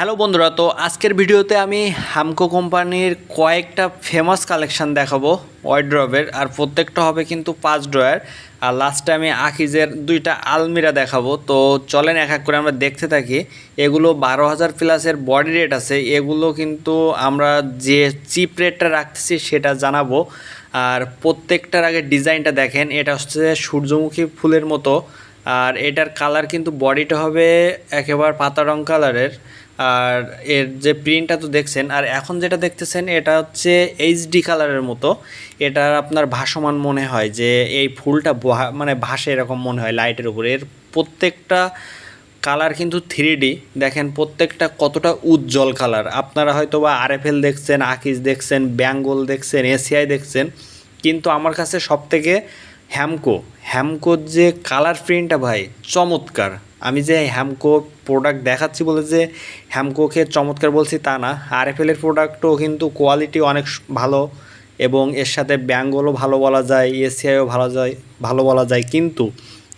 Hello বন্ধুরা, তো আজকের ভিডিওতে আমি হামকো কোম্পানির কয়েকটা ফেমাস কালেকশান দেখাবো ওয়ার্ড্রবের। আর প্রত্যেকটা হবে কিন্তু 5 ড্রয়ার। আর লাস্টে আমি আকিজের 2টা আলমিরা দেখাবো। তো চলেন এক এক করে আমরা দেখতে থাকি। এগুলো 12,000 প্লাসের বডি রেট আছে। এগুলো কিন্তু আমরা যে চিপ রেটটা রাখতেছি সেটা জানাবো। আর প্রত্যেকটার আগে ডিজাইনটা দেখেন, এটা হচ্ছে সূর্যমুখী ফুলের মতো। আর এটার কালার কিন্তু বডিটা হবে একেবারে পাতা রং কালারের। আর এর যে প্রিন্টটা তো দেখছেন, আর এখন যেটা দেখতেছেন এটা হচ্ছে এইচডি কালারের মতো। এটার আপনার ভাসমান মনে হয় যে এই ফুলটা মানে ভাসে এরকম মনে হয় লাইটের উপরে। এর প্রত্যেকটা কালার কিন্তু 3D। দেখেন প্রত্যেকটা কতটা উজ্জ্বল কালার। আপনারা হয়তো বা আরএফএল দেখছেন, আকিজ দেখছেন, ব্যাঙ্গল দেখছেন, এসিআই দেখছেন, কিন্তু আমার কাছে সবথেকে হ্যামকোর যে কালার প্রিন্টটা ভাই চমৎকার। আমি যে হ্যামকো প্রোডাক্ট দেখাচ্ছি বলে যে হ্যামকোকে চমৎকার বলছি তা না। আরএফএলের প্রোডাক্টও কিন্তু কোয়ালিটি অনেক ভালো, এবং এর সাথে ব্যাঙ্গলও ভালো বলা যায়, এসিআইও ভালো বলা যায়। কিন্তু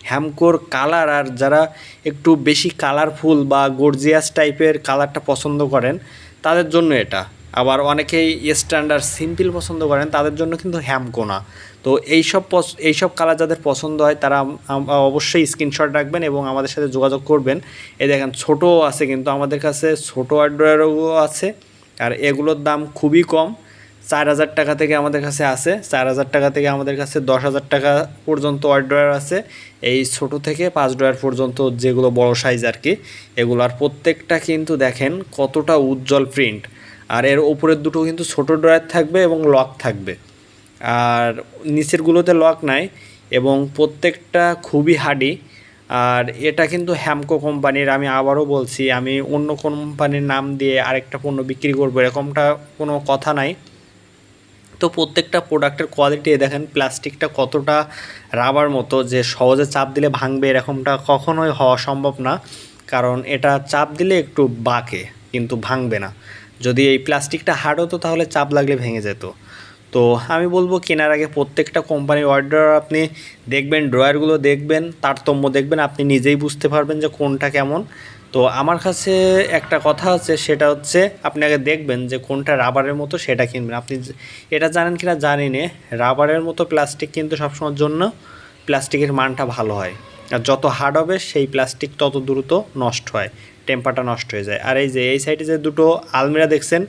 হ্যামকোর কালার, আর যারা একটু বেশি কালারফুল বা গর্জিয়াস টাইপের কালারটা পছন্দ করেন তাদের জন্য এটা। আবার অনেকেই স্ট্যান্ডার্ড সিম্পল পছন্দ করেন, তাদের জন্য কিন্তু হ্যামকো না। তো এইসব কালার যাদের পছন্দ হয় তারা অবশ্যই স্ক্রিনশট রাখবেন এবং আমাদের সাথে যোগাযোগ করবেন। এই দেখেন ছোটও আছে, কিন্তু আমাদের কাছে ছোটো ওয়ার্ড্রয়ারও আছে। আর এগুলোর দাম খুবই কম, 4,000 টাকা থেকে আমাদের কাছে আছে। 4,000 টাকা থেকে আমাদের কাছে 10,000 টাকা পর্যন্ত ওয়ার্ড্রয়ার আছে, এই ছোট থেকে 5 ড্রয়ার পর্যন্ত, যেগুলো বড় সাইজ আর কি। এগুলো আর প্রত্যেকটা কিন্তু দেখেন কতটা উজ্জ্বল প্রিন্ট। আর এর ওপরের দুটো কিন্তু ছোট ড্রয়ার থাকবে এবং লক থাকবে, আর নিচেরগুলোতে লক নাই, এবং প্রত্যেকটা খুবই হার্ডি। আর এটা কিন্তু হ্যামকো কোম্পানির। আমি আবারও বলছি, আমি অন্য কোম্পানির নাম দিয়ে আরেকটা পণ্য বিক্রি করবো এরকমটা কোনো কথা নাই। তো প্রত্যেকটা প্রোডাক্টের কোয়ালিটি দেখেন, প্লাস্টিকটা কতটা রাবার মতো, যে সহজে চাপ দিলে ভাঙবে এরকমটা কখনোই হওয়া সম্ভব না। কারণ এটা চাপ দিলে একটু বাঁকে, কিন্তু ভাঙবে না। যদি এই প্লাস্টিকটা হার্ড হতো তাহলে চাপ লাগলে ভেঙে যেত। তো আমি বলবো কেনার আগে প্রত্যেকটা কোম্পানির অর্ডার আপনি দেখবেন, ড্রয়ারগুলো দেখবেন, তারতম্য দেখবেন, আপনি নিজেই বুঝতে পারবেন যে কোনটা কেমন। তো আমার কাছে একটা কথা আছে, সেটা হচ্ছে আপনি আগে দেখবেন যে কোনটা রাবারের মতো, সেটা কিনবেন। আপনি এটা জানেন কিনা জানি না, রাবারের মতো প্লাস্টিক কিন্তু সবসময়ের জন্য প্লাস্টিকের মানটা ভালো হয়। আর যত হার্ড হবে সেই প্লাস্টিক তত দ্রুত নষ্ট হয়, টেম্পারটা নষ্ট হয়ে যায়। আর এই যে এই সাইডে যে দুটো আলমিরা দেখছেন,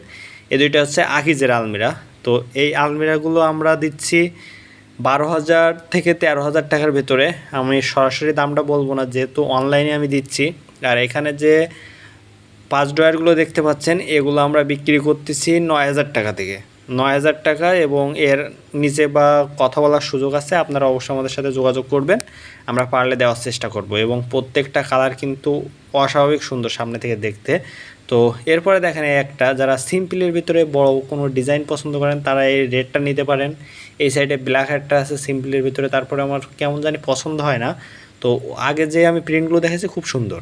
এই দুইটা হচ্ছে আকিজের আলমিরা। তো এই আলমিরাগুলো আমরা দিচ্ছি 12,000 থেকে 13,000 টাকার ভেতরে। আমি সরাসরি দামটা বলবো না, যেহেতু অনলাইনে আমি দিচ্ছি। আর এখানে যে 5 ড্রয়ারগুলো দেখতে পাচ্ছেন, এগুলো আমরা বিক্রি করতেছি 9,000 টাকা থেকে। 9,000 টাকা, এবং এর নিচে বা কথা বলার সুযোগ আছে, আপনারা অবশ্যই আমাদের সাথে যোগাযোগ করবেন, আমরা পারলে দেওয়ার চেষ্টা করব। এবং প্রত্যেকটা কালার কিন্তু অস্বাভাবিক সুন্দর সামনে থেকে দেখতে। তো এরপরে দেখেন একটা, যারা সিম্পলের ভিতরে বড় কোনো ডিজাইন পছন্দ করেন তারা এই রেডটা নিতে পারেন। এই সাইডে ব্ল্যাক একটা আছে সিম্পলের ভিতরে, তারপরে আমার কেমন জানি পছন্দ হয় না। তো আগে যে আমি প্রিন্টগুলো দেখেছি খুব সুন্দর।